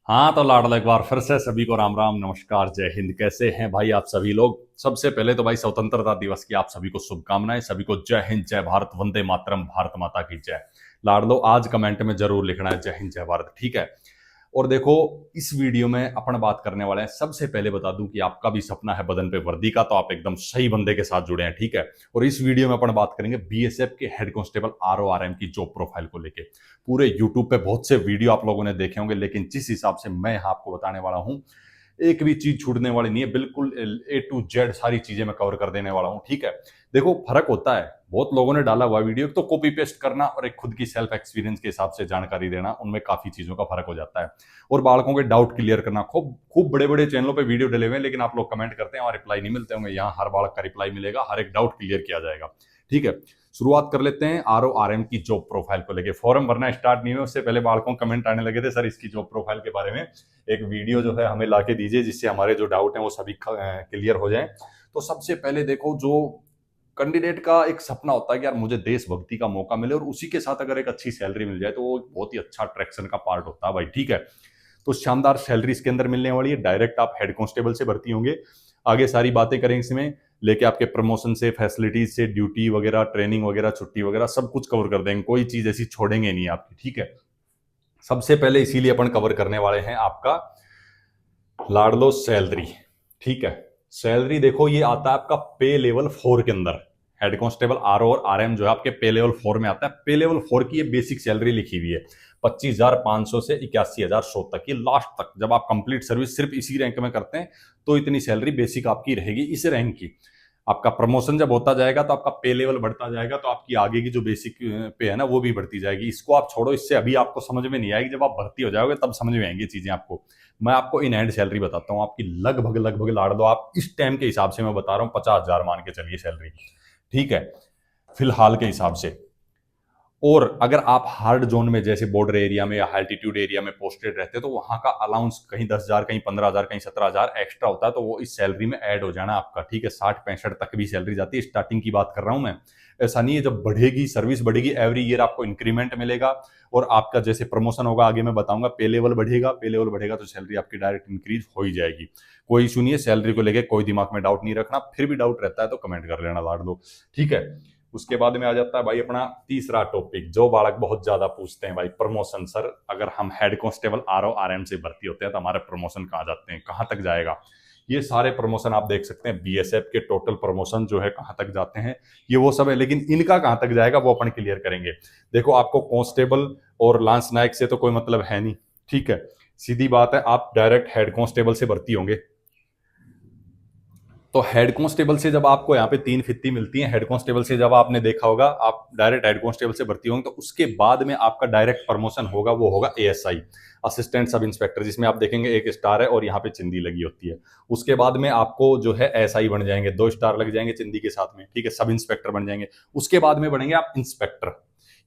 हाँ तो लाडला एक बार फिर से सभी को राम राम नमस्कार जय हिंद। कैसे हैं भाई आप सभी लोग। सबसे पहले तो भाई स्वतंत्रता दिवस की आप सभी को शुभकामनाएं। सभी को जय हिंद जय भारत वंदे मातरम भारत माता की जय। लाडलो आज कमेंट में जरूर लिखना है जय हिंद जय भारत, ठीक है। और देखो, इस वीडियो में अपन बात करने वाले हैं। सबसे पहले बता दूं कि आपका भी सपना है बदन पे वर्दी का, तो आप एकदम सही बंदे के साथ जुड़े हैं, ठीक है। और इस वीडियो में अपन बात करेंगे बीएसएफ के हेड कांस्टेबल आरओआरएम की जॉब प्रोफाइल को लेके। पूरे यूट्यूब पे बहुत से वीडियो आप लोगों ने देखे होंगे, लेकिन जिस हिसाब से मैं यहाँ आपको बताने वाला हूँ, एक भी चीज छूटने वाली नहीं है। बिल्कुल ए टू जेड सारी चीजें मैं कवर कर देने वाला हूँ, ठीक है। देखो, फर्क होता है, बहुत लोगों ने डाला हुआ वीडियो तो कॉपी पेस्ट करना और एक खुद की सेल्फ एक्सपीरियंस के हिसाब से जानकारी देना, उनमें काफी चीजों का फर्क हो जाता है। और बालकों के डाउट क्लियर करना, खूब खूब बड़े बड़े चैनलों पे वीडियो डले हुए हैं, लेकिन आप लोग कमेंट करते हैं और रिप्लाई नहीं मिलते होंगे। यहाँ हर बालक का रिप्लाई मिलेगा, हर एक डाउट क्लियर किया जाएगा, ठीक है। शुरुआत कर लेते हैं आरओआरएम की जॉब प्रोफाइल को लेके। फॉर्म भरना स्टार्ट नहीं हुआ उससे पहले बालकों कमेंट आने लगे थे, सर इसकी जॉब प्रोफाइल के बारे में एक वीडियो जो है हमें लाके दीजिए, जिससे हमारे जो डाउट है वो सभी क्लियर हो जाए। तो सबसे पहले देखो, जो कैंडिडेट का एक सपना होता है कि यार मुझे देशभक्ति का मौका मिले और उसी के साथ अगर एक अच्छी सैलरी मिल जाए, तो वो बहुत ही अच्छा अट्रैक्शन का पार्ट होता है भाई, ठीक है। तो शानदार सैलरी इसके अंदर मिलने वाली है। डायरेक्ट आप हेड कांस्टेबल से भर्ती होंगे। आगे सारी बातें करेंगे इसमें, लेके आपके प्रमोशन से, फैसिलिटीज से, ड्यूटी वगैरह, ट्रेनिंग वगैरह, छुट्टी वगैरह सब कुछ कवर कर देंगे। कोई चीज ऐसी छोड़ेंगे नहीं आपकी, ठीक है। सबसे पहले इसीलिए अपन कवर करने वाले हैं आपका लाडलो सैलरी, ठीक है। सैलरी देखो, ये आता है आपका पे लेवल 4 के अंदर। हेड कांस्टेबल आर और आर एम जो है आपके पे लेवल 4 में आता है। पे लेवल 4 की ये बेसिक सैलरी लिखी हुई है 25,500 से 81,100 तक, ये लास्ट तक। जब आप कंप्लीट सर्विस सिर्फ इसी रैंक में करते हैं तो इतनी सैलरी बेसिक आपकी रहेगी इस रैंक की। आपका प्रमोशन जब होता जाएगा तो आपका पे लेवल बढ़ता जाएगा, तो आपकी आगे की जो बेसिक पे है ना वो भी बढ़ती जाएगी। इसको आप छोड़ो, इससे अभी आपको समझ में नहीं आएगी। जब आप भर्ती हो जाओगे तब समझ में आएंगी चीजें आपको। मैं आपको इन हैंड सैलरी बताता हूँ आपकी, लगभग लगभग लाड़ दो आप इस टाइम के हिसाब से मैं बता रहा हूँ 50,000 मान के चलिए सैलरी, ठीक है, फिलहाल के हिसाब से। और अगर आप हार्ड जोन में जैसे बॉर्डर एरिया में या अल्टीट्यूड एरिया में पोस्टेड रहते हैं, तो वहां का अलाउंस कहीं 10,000, कहीं 15,000, कहीं 17,000 एक्स्ट्रा होता है, तो वो इस सैलरी में ऐड हो जाना आपका, ठीक है। 60-65 तक भी सैलरी जाती है, स्टार्टिंग की बात कर रहा हूं मैं। ऐसा नहीं है, जब बढ़ेगी सर्विस बढ़ेगी एवरी ईयर आपको इंक्रीमेंट मिलेगा। और आपका जैसे प्रमोशन होगा, आगे मैं बताऊंगा, पे लेवल बढ़ेगा, पे लेवल बढ़ेगा तो सैलरी आपकी डायरेक्ट इंक्रीज हो ही जाएगी। कोई इशू नहीं है, सैलरी को लेकर कोई दिमाग में डाउट नहीं रखना। फिर भी डाउट रहता है तो कमेंट कर लेना लाड़ दो, ठीक है। उसके बाद में आ जाता है भाई अपना तीसरा टॉपिक, जो बालक बहुत ज्यादा पूछते हैं भाई, प्रमोशन। सर अगर हम हेड कांस्टेबल आरओ आरएम से भर्ती होते हैं तो हमारे प्रमोशन कहाँ जाते हैं, कहाँ तक जाएगा। ये सारे प्रमोशन आप देख सकते हैं, बीएसएफ के टोटल प्रमोशन जो है कहाँ तक जाते हैं, ये वो सब है। लेकिन इनका कहाँ तक जाएगा वो अपन क्लियर करेंगे। देखो, आपको कांस्टेबल और लांस नायक से तो कोई मतलब है नहीं, ठीक है। सीधी बात है, आप डायरेक्ट हेड कांस्टेबल से भर्ती होंगे। तो हेड कांस्टेबल से जब आपको यहाँ पे 3 फित्ती मिलती है, हेड कांस्टेबल से जब आपने देखा होगा, आप डायरेक्ट हेड कांस्टेबल से भर्ती होंगे, तो उसके बाद में आपका डायरेक्ट प्रमोशन होगा, वो होगा एएसआई, असिस्टेंट सब इंस्पेक्टर, जिसमें आप देखेंगे 1 स्टार है और यहाँ पे चिंदी लगी होती है। उसके बाद में आपको जो है एसआई बन जाएंगे, 2 स्टार लग जाएंगे चिंदी के साथ में, ठीक है, सब इंस्पेक्टर बन जाएंगे। उसके बाद में बनेंगे आप इंस्पेक्टर।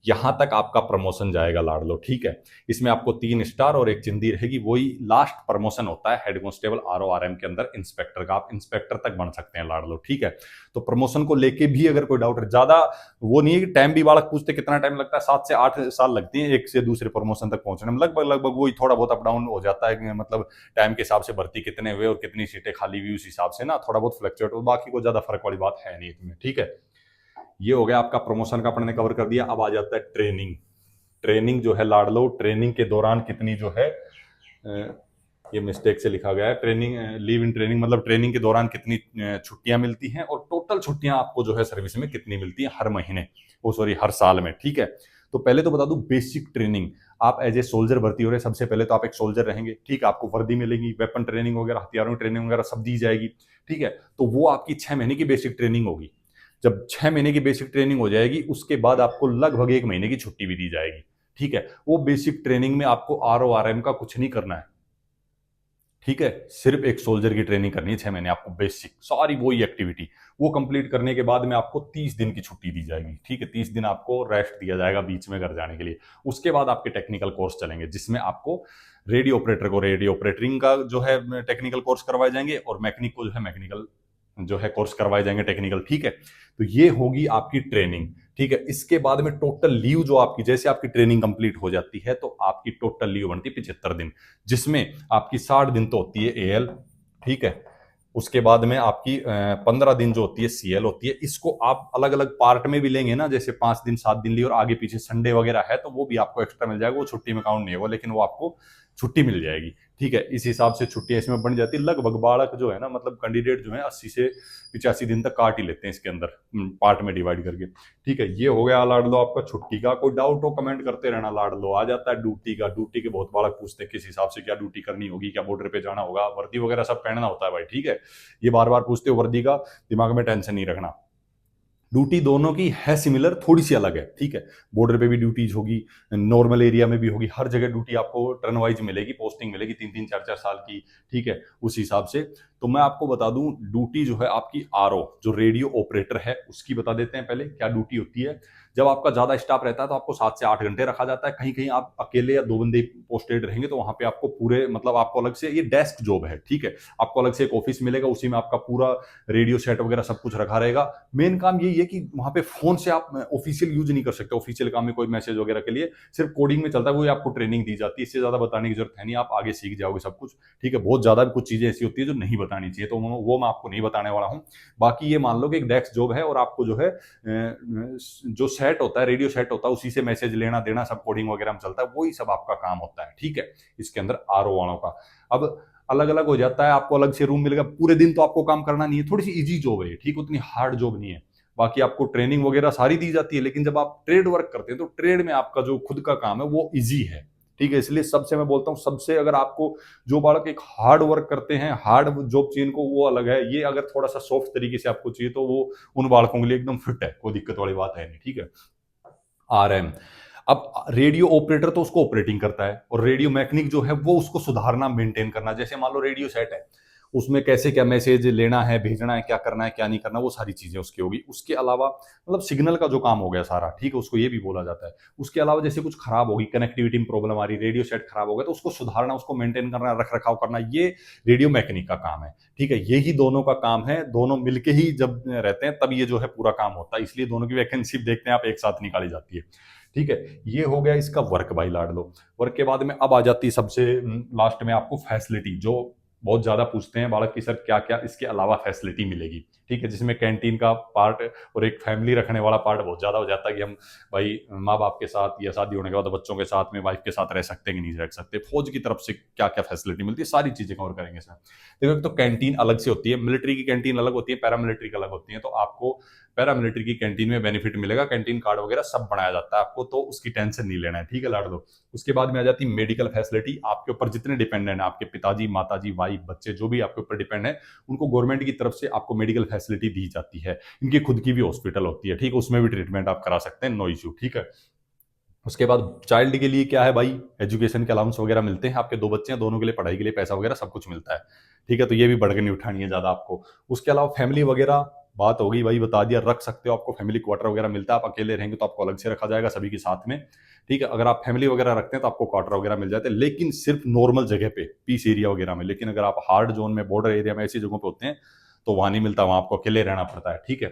यहां तक आपका प्रमोशन जाएगा लाड़ लो, ठीक है। इसमें आपको 3 स्टार और 1 चिंदी रहेगी, वही लास्ट प्रमोशन होता है हेड कांस्टेबल आरओआरएम के अंदर इंस्पेक्टर का। आप इंस्पेक्टर तक बन सकते हैं लाड़ लो, ठीक है। तो प्रमोशन को लेके भी अगर कोई डाउट है, ज्यादा वो नहीं है कि टाइम भी बालक पूछते कितना टाइम लगता है, 7 से 8 साल लगती है एक से दूसरे प्रमोशन तक पहुंचने में। लगभग लगभग वही, थोड़ा बहुत अप डाउन हो जाता है, मतलब टाइम के हिसाब से भर्ती कितने हुए और कितनी सीटें खाली हुई, उस हिसाब से ना थोड़ा बहुत फ्लक्चुएट हो, बाकी को ज्यादा फर्क वाली बात है नहीं इसमें, ठीक है। ये हो गया आपका प्रमोशन का, अपन ने कवर कर दिया। अब आ जाता है ट्रेनिंग। ट्रेनिंग जो है लाड़ लो, ट्रेनिंग के दौरान कितनी जो है, ये मिस्टेक से लिखा गया है, ट्रेनिंग लीव इन ट्रेनिंग, मतलब ट्रेनिंग के दौरान कितनी छुट्टियां मिलती हैं, और टोटल छुट्टियां आपको जो है सर्विस में कितनी मिलती हैं हर महीने, वो सॉरी हर साल में, ठीक है। तो पहले तो बता दूं, बेसिक ट्रेनिंग आप एज ए सोल्जर भर्ती हो रहे हैं, सबसे पहले तो आप एक सोल्जर रहेंगे, ठीक है। आपको वर्दी मिलेगी, वेपन ट्रेनिंग वगैरह, हथियारों की ट्रेनिंग वगैरह सब दी जाएगी, ठीक है। तो वो आपकी 6 महीने की बेसिक ट्रेनिंग होगी। जब 6 महीने की बेसिक ट्रेनिंग हो जाएगी, उसके बाद आपको लगभग 1 महीने की छुट्टी भी दी जाएगी, ठीक है। वो बेसिक ट्रेनिंग में आपको आरओआरएम का कुछ नहीं करना है, ठीक है। सिर्फ एक सोल्जर की ट्रेनिंग करनी है 6 महीने आपको, बेसिक सारी वही एक्टिविटी। वो कंप्लीट करने के बाद में आपको 30 दिन की छुट्टी दी जाएगी, ठीक है। 30 दिन आपको रेस्ट दिया जाएगा बीच में घर जाने के लिए। उसके बाद आपके टेक्निकल कोर्स चलेंगे, जिसमें आपको रेडियो ऑपरेटर को रेडियो ऑपरेटरिंग का जो है टेक्निकल कोर्स करवाए जाएंगे, और मैकेनिक को जो है मैकेनिकल जो है कोर्स करवाए जाएंगे टेक्निकल, ठीक है। तो ये होगी आपकी ट्रेनिंग, ठीक है। इसके बाद में टोटल लीव जो आपकी, जैसे आपकी ट्रेनिंग कंप्लीट हो जाती है तो आपकी टोटल लीव बनती है 75 दिन, जिसमें आपकी 60 दिन तो होती है एएल, ठीक है। उसके बाद में आपकी 15 दिन जो होती है सीएल होती है। इसको आप अलग अलग पार्ट में भी लेंगे ना, जैसे 5 दिन 7 दिन लिए और आगे पीछे संडे वगैरह है तो वो भी आपको एक्स्ट्रा मिल जाएगा, वो छुट्टी में काउंट नहीं होगा, लेकिन वो आपको छुट्टी मिल जाएगी, ठीक है। इस हिसाब से छुट्टियां इसमें बन जाती है। लगभग बालक जो है ना, मतलब कैंडिडेट जो है 80 से 85 दिन तक काट ही लेते हैं इसके अंदर, पार्ट में डिवाइड करके, ठीक है। ये हो गया लाड लो आपका छुट्टी का। कोई डाउट हो कमेंट करते रहना। लाड लो आ जाता है ड्यूटी का। ड्यूटी के बहुत बालक पूछते हैं किस हिसाब से क्या ड्यूटी करनी होगी, क्या बॉर्डर पे जाना होगा, वर्दी वगैरह सब पहनना होता है भाई, ठीक है। ये बार बार पूछते हो वर्दी का, दिमाग में टेंशन नहीं रखना। ड्यूटी दोनों की है सिमिलर, थोड़ी सी अलग है, ठीक है। बॉर्डर पे भी ड्यूटीज होगी, नॉर्मल एरिया में भी होगी, हर जगह ड्यूटी आपको टर्न वाइज मिलेगी, पोस्टिंग मिलेगी 3-3 4-4 साल की, ठीक है। उस हिसाब से तो मैं आपको बता दूं, ड्यूटी जो है आपकी आरओ जो रेडियो ऑपरेटर है उसकी बता देते हैं पहले क्या ड्यूटी होती है। जब आपका ज्यादा स्टाफ रहता है तो आपको 7 से 8 घंटे रखा जाता है। कहीं कहीं आप अकेले या 2 बंदे पोस्टेड रहेंगे तो वहां पे आपको पूरे, मतलब आपको अलग से, ये डेस्क जॉब है, ठीक है। आपको अलग से एक ऑफिस मिलेगा, उसी में आपका पूरा रेडियो सेट वगैरह सब कुछ रखा रहेगा। मेन काम यही है कि वहां पे फोन से आप ऑफिशियल यूज नहीं कर सकते, ऑफिशियल काम में कोई मैसेज वगैरह के लिए सिर्फ कोडिंग में चलता है, वो आपको ट्रेनिंग दी जाती है। इससे ज्यादा बताने की जरूरत है नहीं, आप आगे सीख जाओगे सब कुछ, ठीक है। बहुत ज्यादा भी कुछ चीजें ऐसी होती है जो नहीं बतानी चाहिए, तो वो मैं आपको नहीं बताने वाला हूँ। बाकी ये मान लो कि एक डेस्क जॉब है और आपको जो है जो सेट होता है, रेडियो सेट होता है, उसी से मैसेज लेना देना सब कोडिंग वगैरह में चलता है, वही सब आपका काम होता है, ठीक है। इसके अंदर आरओ वालों का अब अलग अलग हो जाता है, आपको अलग से रूम मिलेगा। पूरे दिन तो आपको काम करना नहीं है, थोड़ी सी इजी जॉब है, ठीक, उतनी हार्ड जॉब नहीं है। बाकी आपको ट्रेनिंग वगैरह सारी दी जाती है, लेकिन जब आप ट्रेड वर्क करते हैं तो ट्रेड में आपका जो खुद का काम है वो इजी है, ठीक है। इसलिए सबसे मैं बोलता हूँ, सबसे अगर आपको जो बालक एक हार्ड वर्क करते हैं, हार्ड जॉब चाहिए इनको, वो अलग है। ये अगर थोड़ा सा सॉफ्ट तरीके से आपको चाहिए तो वो उन बालकों के लिए एकदम फिट है, कोई दिक्कत वाली बात है नहीं, ठीक है। आरएम, अब रेडियो ऑपरेटर तो उसको ऑपरेटिंग करता है, और रेडियो मैकेनिक जो है वो उसको सुधारना, मेंटेन करना। जैसे मान लो रेडियो सेट है, उसमें कैसे क्या मैसेज लेना है, भेजना है, क्या करना है क्या नहीं करना, वो सारी चीजें उसकी होगी। उसके अलावा मतलब सिग्नल का जो काम हो गया सारा, ठीक है, उसको ये भी बोला जाता है। उसके अलावा जैसे कुछ खराब होगी, कनेक्टिविटी में प्रॉब्लम आ रही, रेडियो सेट खराब हो गया, तो उसको सुधारना, उसको मेंटेन करना, रख रखाव करना, ये रेडियो मैकेनिक का काम है, ठीक है। यही दोनों का काम है, दोनों मिलके ही जब रहते हैं तब ये जो है पूरा काम होता है। इसलिए दोनों की वैकेंसी देखते हैं आप, एक साथ निकाली जाती है, ठीक है। ये हो गया इसका वर्क भाई लाड लो। वर्क के बाद में अब आ जाती है सबसे लास्ट में आपको फैसिलिटी, जो बहुत ज्यादा पूछते हैं बालक की, सर क्या क्या इसके अलावा फैसिलिटी मिलेगी, ठीक है। जिसमें कैंटीन का पार्ट और एक फैमिली रखने वाला पार्ट बहुत ज्यादा हो जाता है कि हम भाई माँ बाप के साथ या शादी होने के बाद बच्चों के साथ में, वाइफ के साथ रह सकते हैं कि नहीं रह सकते, फौज की तरफ से क्या क्या फैसिलिटी मिलती है, सारी चीजें कवर करेंगे सर। देखो, एक तो कैंटीन अलग से होती है, मिलिट्री की कैंटीन अलग होती है, पैरामिलिट्री की अलग होती है। तो आपको पैरामिलिट्री की कैंटीन में बेनिफिट मिलेगा, कैंटीन कार्ड वगैरह सब बनाया जाता है आपको, तो उसकी टेंशन नहीं लेना है, ठीक है लाड़ लो। उसके बाद में आ जाती है मेडिकल फैसिलिटी। आपके ऊपर जितने डिपेंडेंट है, आपके पिताजी, माताजी, वाइफ, बच्चे, जो भी आपके ऊपर डिपेंड है, उनको गवर्नमेंट की तरफ से आपको मेडिकल फैसिलिटी दी जाती है। इनकी खुद की भी हॉस्पिटल होती है, ठीक है, उसमें भी ट्रीटमेंट आप करा सकते हैं, नो इश्यू, ठीक है। उसके बाद चाइल्ड के लिए क्या है भाई, एजुकेशन के अलाउंस वगैरह मिलते हैं। आपके 2 बच्चे हैं, दोनों के लिए पढ़ाई के लिए पैसा वगैरह सब कुछ मिलता है, ठीक है। तो ये भी बढ़ के नहीं उठानी है ज्यादा आपको। उसके अलावा फैमिली वगैरह बात होगी भाई, बता दिया, रख सकते हो, आपको फैमिली क्वार्टर वगैरह मिलता है। आप अकेले रहेंगे तो आपको अलग से रखा जाएगा सभी के साथ में, ठीक है। अगर आप फैमिली वगैरह रखते हैं तो आपको क्वार्टर वगैरह मिल जाते हैं, लेकिन सिर्फ नॉर्मल जगह पे, पीस एरिया वगैरह में। लेकिन अगर आप हार्ड जोन में, बॉर्डर एरिया में, ऐसी जगहों पे होते हैं तो वहां नहीं मिलता, वहां आपको अकेले रहना पड़ता है, ठीक है।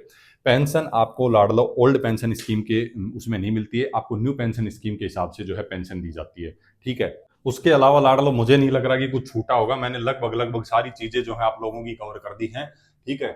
पेंशन आपको लाडलो ओल्ड पेंशन स्कीम के उसमें नहीं मिलती है, आपको न्यू पेंशन स्कीम के हिसाब से जो है पेंशन दी जाती है, ठीक है। उसके अलावा लाडलो मुझे नहीं लग रहा कि कुछ छूटा होगा, मैंने लगभग लगभग सारी चीजें जो है आप लोगों की कवर कर दी हैं, ठीक है।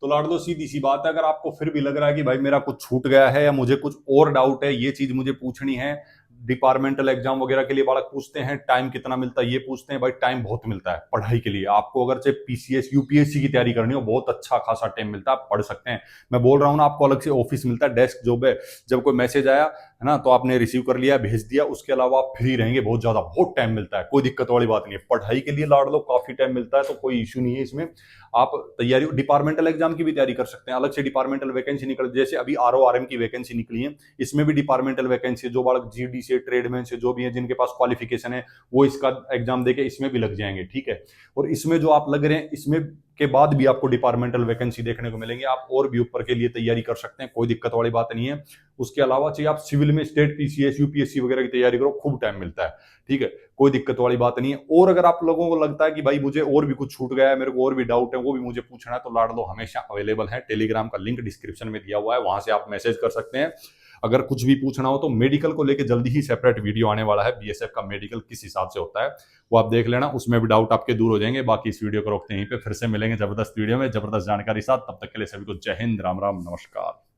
तो लाडलो सीधी सी बात है, अगर आपको फिर भी लग रहा है कि भाई मेरा कुछ छूट गया है या मुझे कुछ और डाउट है, ये चीज मुझे पूछनी है, डिपार्टमेंटल एग्जाम वगैरह के लिए बालक पूछते हैं टाइम कितना मिलता है, ये पूछते हैं, भाई टाइम बहुत मिलता है पढ़ाई के लिए। आपको अगर चाहे पीसीएस यूपीएससी की तैयारी करनी हो, बहुत अच्छा खासा टाइम मिलता है, आप पढ़ सकते हैं। मैं बोल रहा हूँ ना, आपको अलग से ऑफिस मिलता है, डेस्क जॉब है। जब कोई मैसेज आया है ना, तो आपने रिसीव कर लिया, भेज दिया, उसके अलावा आप फ्री रहेंगे, बहुत ज्यादा, बहुत टाइम मिलता है, कोई दिक्कत वाली बात नहीं है। पढ़ाई के लिए लाड़ लो, काफी टाइम मिलता है, तो कोई इश्यू नहीं है इसमें। आप तैयारी डिपार्टमेंटल एग्जाम की भी तैयारी कर सकते हैं, अलग से डिपार्टमेंटल वैकेंसी निकल, जैसे अभी आरओ आरएम की वैकेंसी निकली है, इसमें भी डिपार्टमेंटल वैकेंसी, जो बालक जीडी से, ट्रेडमैन से, जो भी है जिनके पास क्वालिफिकेशन है, वो इसका एग्जाम देके इसमें भी लग जाएंगे, ठीक है। और इसमें जो आप लग रहे हैं, इसमें के बाद भी आपको डिपार्टमेंटल वैकेंसी देखने को मिलेंगे। आप और भी ऊपर के लिए तैयारी कर सकते हैं, कोई दिक्कत वाली बात नहीं है। उसके अलावा चाहिए आप सिविल में स्टेट पीसीएस यूपीएससी वगैरह की तैयारी करो, खूब टाइम मिलता है, ठीक है, कोई दिक्कत वाली बात नहीं है। और अगर आप लोगों को लगता है कि भाई मुझे और भी कुछ छूट गया है, मेरे को और भी डाउट है, वो भी मुझे पूछना है, तो लाडलो हमेशा अवेलेबल है। टेलीग्राम का लिंक डिस्क्रिप्शन में दिया हुआ है, वहां से आप मैसेज कर सकते हैं। अगर कुछ भी पूछना हो तो मेडिकल को लेकर जल्दी ही सेपरेट वीडियो आने वाला है, बीएसएफ का मेडिकल किस हिसाब से होता है वो आप देख लेना, उसमें भी डाउट आपके दूर हो जाएंगे। बाकी इस वीडियो को रोकते हैं यहीं पे, फिर से मिलेंगे जबरदस्त वीडियो में जबरदस्त जानकारी साथ। तब तक के लिए सभी को जय हिंद, राम राम, नमस्कार।